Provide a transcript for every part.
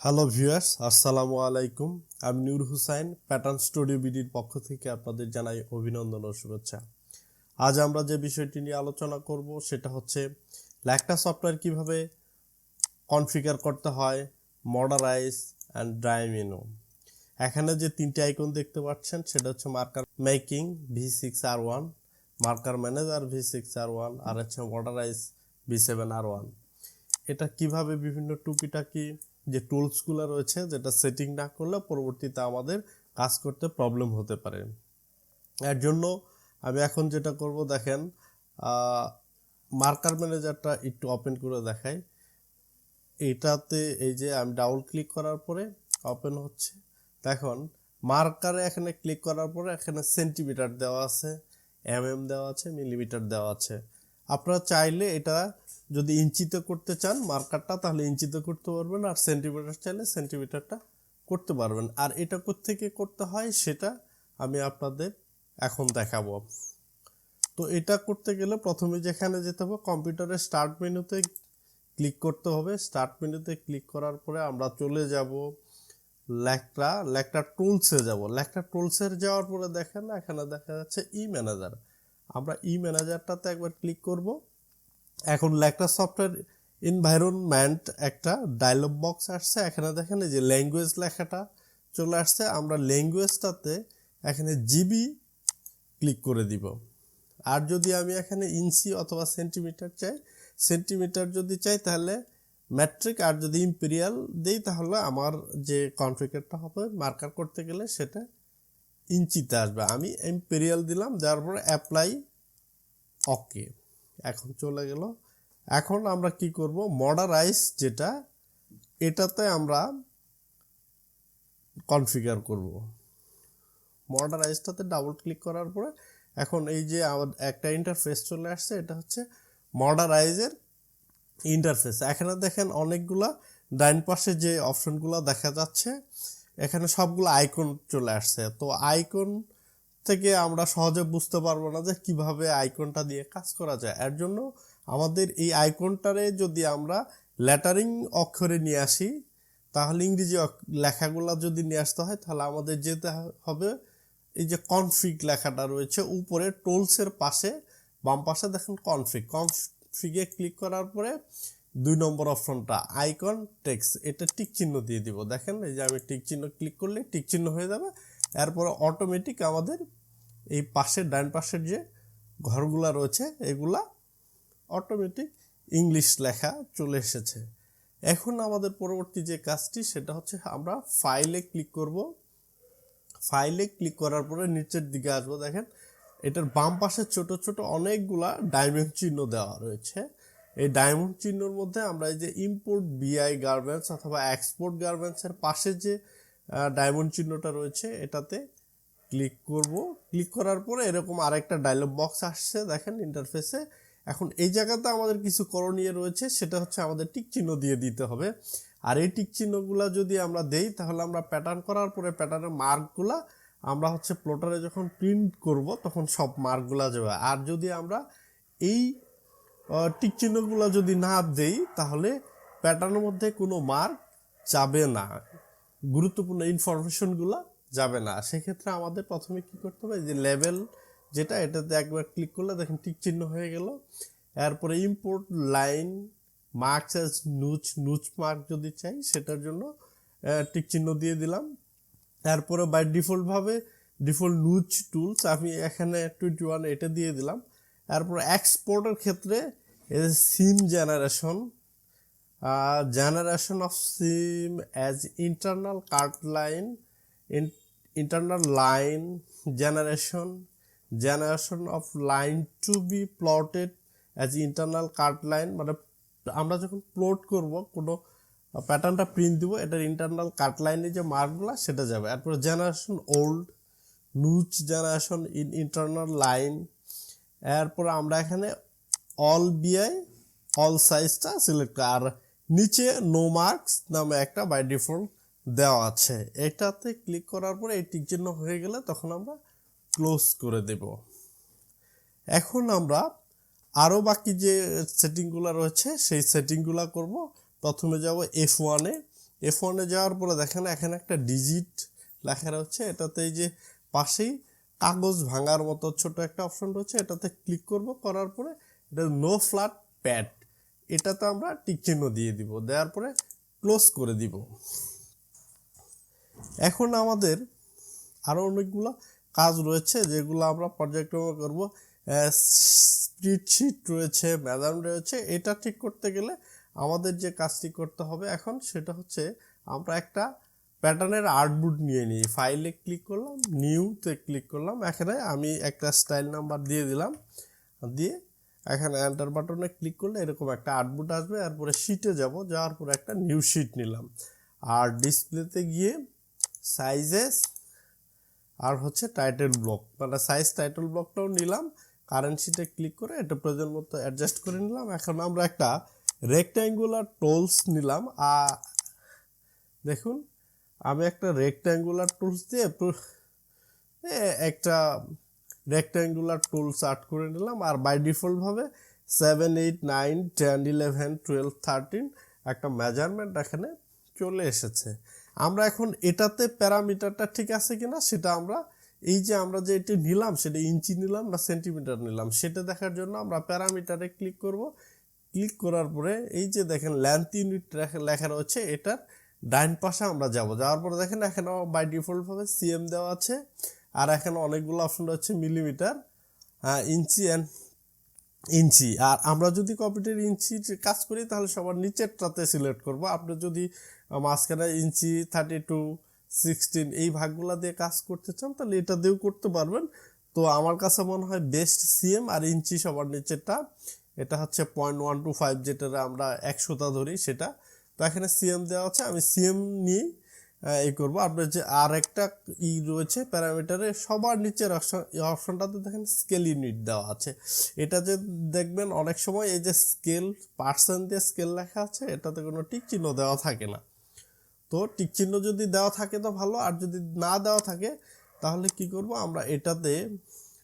Hello viewers, আসসালামু আলাইকুম। আমি নূর হুসাইন, প্যাটার্ন স্টুডিওবিডির পক্ষ থেকে আপনাদের জানাই অভিনন্দন ও শুভেচ্ছা। আজ আমরা যে বিষয়টি নিয়ে আলোচনা করব সেটা হচ্ছে ল্যাকটা সফটওয়্যার কিভাবে কনফিগার করতে হয়, মডারাইজ অ্যান্ড ড্রাইমিনো। এখানে যে তিনটি আইকন দেখতে পাচ্ছেন সেটা হচ্ছে marker making V6R1, marker manager V6R1 আর হচ্ছে মডারাইজ V7R1। এটা কিভাবে বিভিন্ন টুকিটাকি যে টুলসগুলো রয়েছে যেটা সেটিং না করলে পরবর্তীতে আমাদের কাজ করতে প্রবলেম হতে পারে। এর জন্য আমি এখন যেটা করব দেখেন, মার্কার ম্যানেজারটা একটু ওপেন করে দেখাই। এটাতে এই যে আমি ডাবল ক্লিক করার পরে ওপেন হচ্ছে। দেখুন মার্কারে এখানে ক্লিক করার পরে এখানে সেন্টিমিটার দেওয়া আছে, দেওয়া আছে, মিলিমিটার দেওয়া আছে। আপনারা চাইলে এটা যদি ইঞ্চিতে করতে চান মার্কারটা তাহলে ইঞ্চিতে করতে পারবেন, আর সেন্টিমিটার চাইলে সেন্টিমিটারটা করতে পারবেন। আর এটা কোত্থেকে করতে হয় সেটা আমি আপনাদের এখন দেখাবো। তো এটা করতে গেলে প্রথমে যেখানে যেতে হবে কম্পিউটারের স্টার্ট মেনুতে ক্লিক করতে হবে। স্টার্ট মেনুতে ক্লিক করার পরে আমরা চলে যাব লেকট্রা টুলসে যাব। লেকট্রা টুলসের যাওয়ার পরে দেখেন এখানে দেখা যাচ্ছে ম্যানেজার। আমরা ম্যানেজারটাতে একবার ক্লিক করব। এখন লেকট্রা সফটওয়্যার এনভায়রনমেন্ট একটা ডায়লগ বক্স আসছে। এখানে দেখেন এই যে ল্যাঙ্গুয়েজ লেখাটা চলে আসছে। আমরা ল্যাঙ্গুয়েজটাতে এখানে জিবি ক্লিক করে দিব। আর যদি আমি এখানে ইঞ্চি অথবা সেন্টিমিটার চাই, সেন্টিমিটার যদি চাই তাহলে ম্যাট্রিক, আর যদি ইম্পেরিয়াল দেই তাহলে আমার যে কনফিগারটা হবে মার্কার করতে গেলে সেটা ইঞ্চিতে আসবে। আমি ইম্পেরিয়াল দিলাম, দেওয়ার পরে অ্যাপ্লাই, ওকে। এখন চলে গেল। এখন আমরা কি করব, মডারাইজ যেটা এটাতে আমরা কনফিগার করব। মডারাইজটাতে ডাবল ক্লিক করার পরে এখন এই যে একটা ইন্টারফেস চলে আসছে, এটা হচ্ছে মডারাইজের ইন্টারফেস। এখানে দেখেন অনেকগুলা ডাইন পাশে যে অপশনগুলো দেখা যাচ্ছে এখানে সবগুলো আইকন চলে আসছে। তো আইকন থেকে আমরা সহজে বুঝতে পারবো না যে কিভাবে আইকনটা দিয়ে কাজ করা যায়। এর জন্য আমাদের এই আইকনটারে যদি আমরা লেটারিং অক্ষরে নিয়ে আসি তাহলে ইংরেজি লেখাগুলো যদি নিয়ে আসতে হয় তাহলে আমাদের যেতে হবে এই যে কনফিগ লেখাটা রয়েছে উপরে টুলসের পাশে বাম পাশে দেখেন কনফিগে ক্লিক করার পরে 2 নম্বর অপশনটা আইকন টেক্সট, এটা টিক চিহ্ন দিয়ে দিব। দেখেন এই যে আমি টিক চিহ্ন ক্লিক করলে টিক চিহ্ন হয়ে যাবে। এরপরে অটোমেটিক আমাদের এই পাশের ডান পাশের যে ঘরগুলা রয়েছে এগুলা অটোমেটিক ইংলিশ লেখা চলে এসেছে। এখন আমাদের পরবর্তী যে কাজটি সেটা হচ্ছে আমরা ফাইলে ক্লিক করব। ফাইলে ক্লিক করার পরে নিচের দিকে আসবো। দেখেন এটার বাম পাশে ছোট ছোট অনেকগুলা ডায়মন্ড চিহ্ন দেওয়া রয়েছে। এই ডায়মন্ড চিহ্নর মধ্যে আমরা এই যে ইম্পোর্ট বিআই গার্মেন্টস অথবা এক্সপোর্ট গার্মেন্টসের পাশে যে ডায়মন্ড চিহ্নটা রয়েছে এটাতে ক্লিক করব। ক্লিক করার পরে এরকম আরেকটা ডায়লগ বক্স আসছে দেখেন ইন্টারফেসে। এখন এই জায়গাতে আমাদের কিছু করণীয় রয়েছে, সেটা হচ্ছে আমাদের টিক চিহ্ন দিয়ে দিতে হবে। আর এই টিক চিহ্নগুলো যদি আমরা দেই তাহলে আমরা প্যাটার্ন করার পরে প্যাটার্নের মার্কগুলা আমরা হচ্ছে প্লটারে যখন প্রিন্ট করব তখন সব মার্কগুলা যাবে। আর যদি আমরা এই টিক চিহ্নগুলো যদি না দেই তাহলে প্যাটার্নের মধ্যে কোনো মার্ক যাবে না, গুরুত্বপূর্ণ ইনফরমেশনগুলো যাবে না। সেক্ষেত্রে আমাদের প্রথমে কি করতে হবে, যে লেভেল যেটা এটাতে একবার ক্লিক করলে দেখেন টিক চিহ্ন হয়ে গেল। এরপরে import line marks as notch mark যদি চাই সেটার জন্য টিক চিহ্ন দিয়ে দিলাম। এরপরে বাই ডিফল্ট নুচ টুলস আমি এখানে 21 এটা দিয়ে দিলাম। এরপর এক্সপোর্টের ক্ষেত্রে সিম generation of seam as internal cut line, internal line generation of line to be plotted as internal cut line, মানে আমরা যখন প্লট করব কোনো প্যাটার্নটা প্রিন্ট দিব এটার ইন্টারনাল কাট লাইনে যে মার্কগুলো সেটা যাবে। এরপর generation old notch generation internal line. এরপর আমরা এখানে অল বিআই অল সাইজটা সিলেক্ট করি, আর নিচে নো মার্কস নামে একটা বাই ডিফল্ট দেওয়া আছে। এটাতে ক্লিক করার পরে এই টিক চিহ্ন হয়ে গেলে তখন আমরা ক্লোজ করে দেব। এখন আমরা আরও বাকি যে সেটিংগুলো রয়েছে সেই সেটিংগুলো করব। প্রথমে যাব F1-এ। F1 এ যাওয়ার পরে দেখেন এখানে একটা ডিজিট লেখা রয়েছে, এটাতে এই যে পাশেই কাগজ ভাঙার মতো ছোট একটা অপশন রয়েছে, এটাতে ক্লিক করব, করার পরে এটা নো ফ্ল্যাট প্যাড, এটাতে আমরা টিক চিহ্ন দিয়ে দিব, দেওয়ার পরে ক্লোজ করে দিব। এখন আমাদের আরও অনেকগুলো কাজ রয়েছে যেগুলো আমরা পর্যায়ক্রমে করব। স্প্রেডশিট রয়েছে, মেজারমেন্ট রয়েছে, এটা ঠিক করতে গেলে আমাদের যে কাজটি করতে হবে এখন সেটা হচ্ছে আমরা একটা প্যাটার্নের আর্টবোর্ড নিয়ে নিই। ফাইলে ক্লিক করলাম, নিউতে ক্লিক করলাম, এখানে আমি একটা স্টাইল নাম্বার দিয়ে দিলাম, দিয়ে এখানে এন্টার বাটনে ক্লিক করলে এরকম একটা আর্টবোর্ড আসবে। এরপরে শিটে যাব, যাওয়ার পরে একটা নিউ শিট নিলাম, আর ডিসপ্লেতে গিয়ে সাইজেস আর হচ্ছে টাইটেল ব্লক, মানে সাইজ টাইটেল ব্লকটাও নিলাম, কারেন্ট শিটে ক্লিক করে এটা প্রয়োজন মতো অ্যাডজাস্ট করে নিলাম। এখন আমরা একটা রেক্ট্যাঙ্গুলার টুলস নিলাম, দেখুন আমি একটা রেক্ট্যাঙ্গুলার টুলস দিয়ে একটা রেক্ট্যাঙ্গুলার টুলস আর্ট করে নিলাম, আর বাই ডিফল্টভাবে 7, 8, 9, 10, 11, 12, 13 একটা মেজারমেন্ট এখানে চলে এসেছে। আমরা এখন এটাতে প্যারামিটারটা ঠিক আছে কিনা সেটা আমরা এই যে আমরা যে এটি নিলাম সেটা ইঞ্চি নিলাম না সেন্টিমিটার নিলাম সেটা দেখার জন্য আমরা প্যারামিটারে ক্লিক করব। ক্লিক করার পরে এই যে দেখেন লেন্থ ইউনিট লেখা রয়েছে, এটার ডাইন পাশে আমরা যাওয়ার পরে দেখেন এখানে বাই ডিফল্টভাবে সিএম দেওয়া আছে, আর এখানে অনেকগুলো অপশন রয়েছে মিলিমিটার, ইঞ্চি অ্যান্ড ইঞ্চি। আর আমরা যদি কম্পিউটার ইঞ্চি কাজ করি তাহলে সবার নিচেরটাতে সিলেক্ট করব। আপনি যদি মাঝখানে ইঞ্চি 32, 16 এই ভাগগুলো দিয়ে কাজ করতে চান তাহলে এটা দিয়েও করতে পারবেন। তো আমার কাছে মনে হয় বেস্ট সিএম আর ইঞ্চি সবার নিচেরটা, এটা হচ্ছে 0.125 যেটা আমরা 100টা ধরি সেটা। তো এখানে সিএম দেওয়া আছে, আমি সিএম নিয়েই এই করবো। আপনার যে আর একটা রয়েছে প্যারামিটারে সবার নিচের অপশনটাতে দেখেন স্কেল ইউনিট দেওয়া আছে, এটা যে দেখবেন অনেক সময় এই যে স্কেল পার্সেন্ট দিয়ে স্কেল লেখা আছে এটাতে কোনো টিক চিহ্ন দেওয়া থাকে না। তো টিক চিহ্ন যদি দেওয়া থাকে তো ভালো, আর যদি না দেওয়া থাকে তাহলে কি করব আমরা এটাতে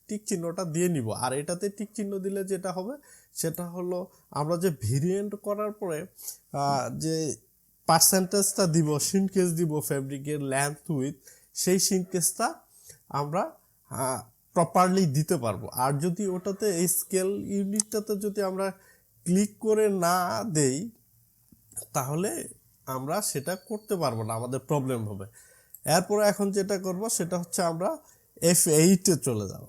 টিক চিহ্নটা দিয়ে নিব। আর এটাতে টিক চিহ্ন দিলে যেটা হবে সেটা হলো আমরা যে ভেরিয়েন্ট করার পরে যে পার্সেন্টেজটা দিব, সিনকেস দিব ফ্যাব্রিকের লেন্থ উইথ, সেই সিনকেসটা আমরা প্রপারলি দিতে পারবো। আর যদি ওটাতে এই স্কেল ইউনিটটাতে যদি আমরা ক্লিক করে না দেই তাহলে আমরা সেটা করতে পারবো না, আমাদের প্রবলেম হবে। এরপরে এখন যেটা করব সেটা হচ্ছে আমরা F8 চলে যাব।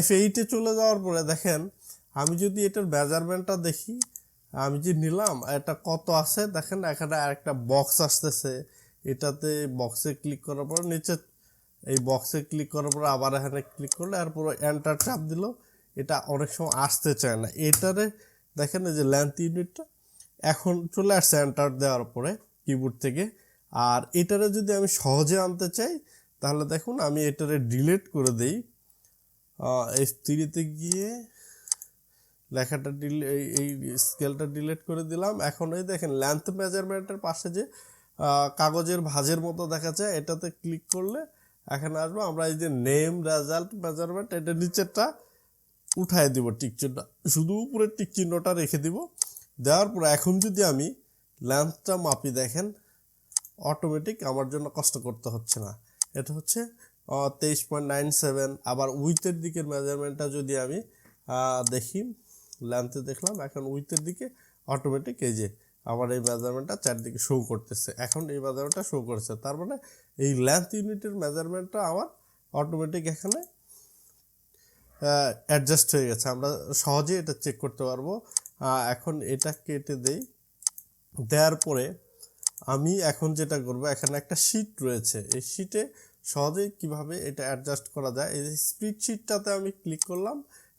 F8 চলে যাওয়ার পরে দেখেন আমি যদি এটার মেজারমেন্টটা দেখি, আমি যে নিলাম এটা কত আছে দেখেন, এখানে আরেকটা বক্স আসতেছে, এটাতে বক্সে ক্লিক করার পর নিচে এই বক্সে ক্লিক করার পর আবার এখানে ক্লিক করলে এরপর এন্টার চাপ দিল, এটা অনেক সময় আসতে চায় না। এটারে দেখেন এই যে লেন্থ ইউনিটটা এখন চলে আসছে এন্টার দেওয়ার পরে কিবোর্ড থেকে। আর এটারে যদি আমি সহজে আনতে চাই তাহলে দেখুন আমি এটারে ডিলিট করে দেই, F3-তে গিয়ে লেখাটা এই স্কেলটা ডিলিট করে দিলাম। এখন এই দেখেন লেন্থ মেজারমেন্টের পাশে যে কাগজের ভাঁজের মতো দেখা যায় এটাতে ক্লিক করলে এখানে আসবো, আমরা এই যে নেম রেজাল্ট মেজারমেন্ট এটা নিচেরটা উঠায় দিব, টিক চিহ্ন শুধু উপরে টিক চিহ্নটা রেখে দিব। দেওয়ার পর এখন যদি আমি লেন্থটা মাপি দেখেন অটোমেটিক আমার জন্য কষ্ট করতে হচ্ছে না, এটা হচ্ছে 23.97। আবার উইথের দিকের মেজারমেন্টটা যদি আমি দেখি, লেন্থে দেখলাম, এখন উইথের দিকে অটোমেটিক এই যে আমার এই মেজারমেন্টটা চারদিকে শো করতেছে, এখন এই মেজারমেন্টটা শো করছে, তার মানে এই লেন্থ ইউনিটের মেজারমেন্টটা আমার অটোমেটিক এখানে অ্যাডজাস্ট হয়ে গেছে, আমরা সহজেই এটা চেক করতে পারবো। এখন এটা কেটে দেই, দেওয়ার পরে আমি এখন যেটা করব এখানে একটা শিট রয়েছে, এই শিটে সহজেই কিভাবে এটা অ্যাডজাস্ট করা যায়, এই স্প্রেডশিটটাতে আমি ক্লিক করলাম,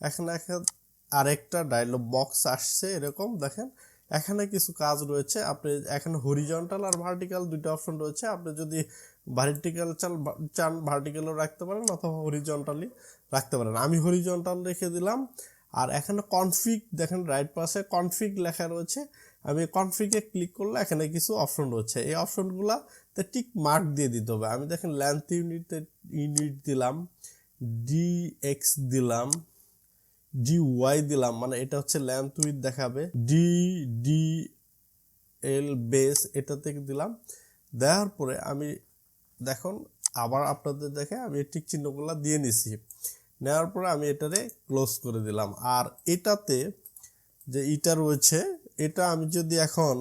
এখানে আরেকটা ডায়লগ বক্স আসছে এরকম দেখেন, এখানে কিছু কাজ রয়েছে। আপনি এখানে হরিজন্টাল আর ভার্টিক্যাল দুইটা অপশন রয়েছে, আপনি যদি ভার্টিক্যাল চান ভার্টিক্যালও রাখতে পারেন অথবা হরিজন্টালি রাখতে পারেন, আমি হরিজন্টাল রেখে দিলাম। আর এখানে কনফিগ দেখেন রাইট পাশে কনফিগ লেখা রয়েছে, আমি কনফিগে ক্লিক করলে এখানে কিছু অপশন রয়েছে, এই অপশনগুলোতে টিক মার্ক দিয়ে দিতে হবে। আমি দেখেন লেন্থ ইউনিট দিলাম, DX দিলাম, DY দিলাম, মানে এটা হচ্ছে লেন্থ উইথ দেখাবে, DD এল বেস এটা থেকে দিলাম। দেওয়ার পরে আমি দেখুন আবার আপনাদের দেখে আমি টিক চিহ্নগুলো দিয়ে নিছি। নেওয়ার পরে আমি এটারে ক্লোজ করে দিলাম। আর এটাতে যে ইটা রয়েছে এটা আমি যদি এখন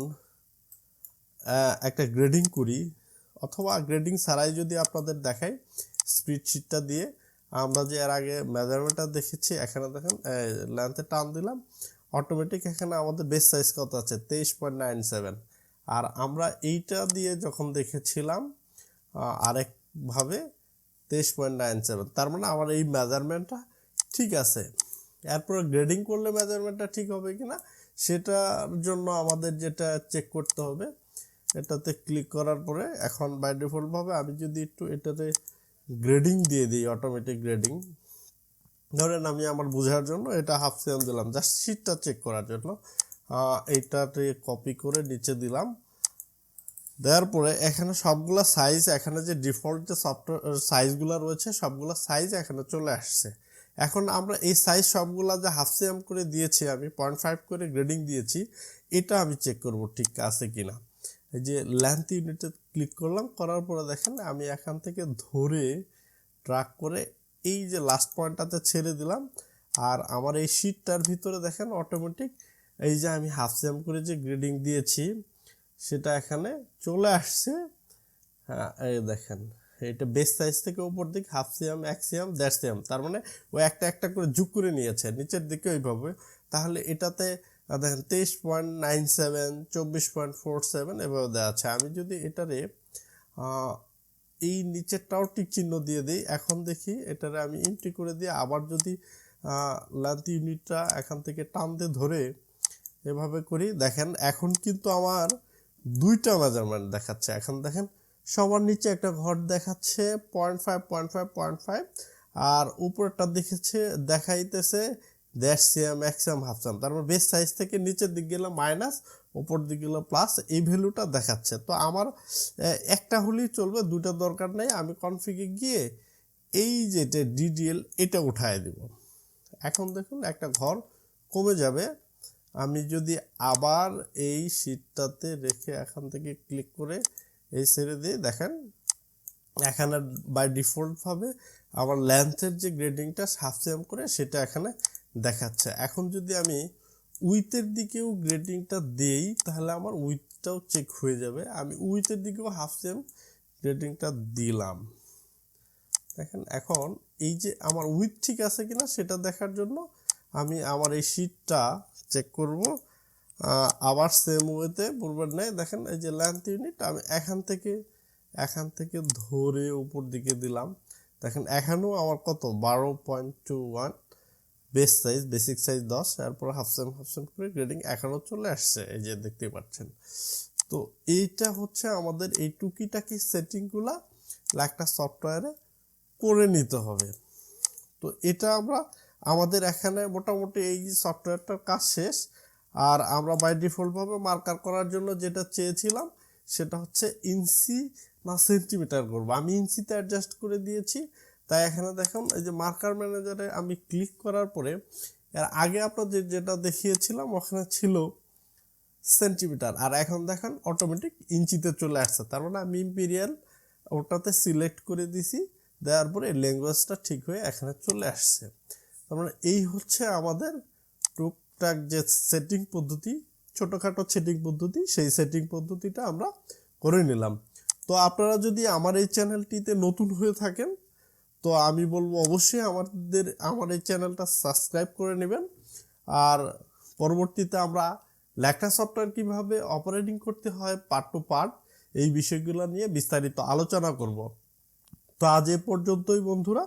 একটা গ্রেডিং করি অথবা গ্রেডিং ছাড়াই যদি আপনাদের দেখাই স্প্রেডশিটটা দিয়ে আমরা যে এর আগে মেজারমেন্টটা দেখেছি এখানে দেখেন লেন্থে টান দিলাম অটোমেটিক এখানে আমাদের বেস সাইজ কত আছে 23.97। আর আমরা এইটা দিয়ে যখন দেখেছিলাম আরেকভাবে 23.97, তার মানে আমার এই মেজারমেন্টটা ঠিক আছে। এরপর গ্রেডিং করলে মেজারমেন্টটা ঠিক হবে কিনা সেটার জন্য আমাদের যেটা চেক করতে হবে, এটাতে ক্লিক করার পরে এখন বাই ডিফল্ট ভাবে আমি যদি একটু এটাতে গ্রেডিং দিয়ে দিই অটোমেটিক গ্রেডিং, ধরেন আমি আমার বোঝার জন্য এটা হাফ সিএম দিলাম জাস্ট শীটটা চেক করার জন্য, এইটাতে কপি করে নিচে দিলাম। দেওয়ার পরে এখানে সবগুলা সাইজ এখানে যে ডিফল্ট যে সফটওয়্যার সাইজগুলো রয়েছে সবগুলা সাইজ এখানে চলে আসছে। এখন আমরা এই সাইজ সবগুলা যে হাফ সিএম করে দিয়েছি আমি 0.5 করে গ্রেডিং দিয়েছি এটা আমি চেক করব ঠিক আছে কিনা। এই যে লেন্থ ইউনিটে ক্লিক করলাম, করার পরে দেখেন আমি এখান থেকে ধরে ট্র্যাক করে এই যে লাস্ট পয়েন্টটাতে ছেড়ে দিলাম। আর আমার এই শীটটার ভিতরে দেখেন অটোমেটিক এই যে আমি হাফ সিএম করে যে গ্রেডিং দিয়েছি সেটা এখানে চলে আসছে। হ্যাঁ এই দেখেন এটা বেস সাইজ থেকে উপর দিকে হাফ সিএম 1 সিএম 1.5 সিএম, তার মানে ও একটা একটা করে যোগ করে নিয়েছে নিচের দিকে ওইভাবে। তাহলে এটাতে দেখেন 23.97 24.47 এভাবে দেওয়া আছে। আমি যদি এটারে এই নিচেরটাও টিক চিহ্ন দিয়ে দিই, এখন দেখি এটারে আমি এন্ট্রি করে দিয়ে আবার যদি লেন্থ ইউনিটটা এখান থেকে টানতে ধরে এভাবে করি দেখেন এখন কিন্তু আমার দুইটা মেজারমেন্ট দেখাচ্ছে। এখন দেখেন সবার নিচে একটা ঘর দেখাচ্ছে 0.5 আর উপরটা দেখাইতেছে 1.5 সিএম 1 সিএম হাফ সিএম, তার মানে বেস সাইজ থেকে নিচের দিক গেলে মাইনাস উপর দিক গেলে প্লাস এই ভ্যালুটা দেখাচ্ছে। তো আমার একটা হলেই চলবে, দুইটা দরকার নেই। আমি কনফিগে গিয়ে এই যেটা ডিডিএল এটা উঠায় দিব। এখন দেখুন একটা ঘর কমে যাবে। আমি যদি আবার এই শীটটাতে রেখে এখান থেকে ক্লিক করে এই ছেড়ে দিয়ে দেখেন এখানে বাই ডিফল্ট ভাবে আমার লেন্থের যে গ্রেডিংটা হাফ সিএম করে সেটা এখানে দেখাচ্ছে। এখন যদি আমি উইথের দিকেও গ্রেডিংটা দেই তাহলে আমার উইথটাও চেক হয়ে যাবে। আমি উইথের দিকেও হাফ সিএম গ্রেডিংটা দিলাম, দেখেন এখন এই যে আমার উইথ ঠিক আছে কিনা সেটা দেখার জন্য আমি আমার এই শীটটা চেক করব। আবার সেম ওয়েতে পূর্বের নেই দেখেন এই যে লেন্থ ইউনিট আমি এখান থেকে ধরে উপর দিকে দিলাম। দেখেন এখানেও আমার কত 12.21 বেস সাইজ বেসিক সাইজ 10, এরপর হাফ সিএম করে গ্রেডিং এখনও চলে আসছে এই যে দেখতে পাচ্ছেন। তো এইটা হচ্ছে আমাদের এই টুকিটাকি সেটিংগুলা একটা সফটওয়্যারে করে নিতে হবে। তো এটা আমরা আমাদের এখানে মোটামুটি এই সফটওয়্যারটার কাজ শেষ। আর আমরা বাই ডিফল্ট ভাবে মার্কার করার জন্য যেটা চেয়েছিলাম সেটা হচ্ছে ইঞ্চি না সেন্টিমিটার করব, আমি ইঞ্চিতে অ্যাডজাস্ট করে দিয়েছি। তাই এখানে দেখুন এই যে মার্কার ম্যানেজারে আমি ক্লিক করার পরে এর আগে আপনাদের যেটা দেখিয়েছিলাম ওখানে ছিল সেন্টিমিটার, আর এখন দেখেন অটোমেটিক ইঞ্চিতে চলে আসছে। তার মানে আমি ইম্পিরিয়াল ওটাতে সিলেক্ট করে দিছি, দেওয়ার পরে ল্যাঙ্গুয়েজটা ঠিক হয়ে এখানে চলে আসছে। তার মানে এই হচ্ছে আমাদের টুকটাক যে সেটিং পদ্ধতি, ছোটোখাটো সেটিং পদ্ধতি, সেই সেটিং পদ্ধতিটা আমরা করে নিলাম। তো আপনারা যদি আমার এই চ্যানেলটিতে নতুন হয়ে থাকেন তো আমি বলবো অবশ্যই আমার এই চ্যানেলটা সাবস্ক্রাইব করে নেবেন। আর পরবর্তীতে আমরা লেকট্রা সফটওয়্যার কিভাবে অপারেটিং করতে হয় পার্ট টু পার্ট এই বিষয়গুলো নিয়ে বিস্তারিত আলোচনা করব। তো আজ এ পর্যন্তই বন্ধুরা।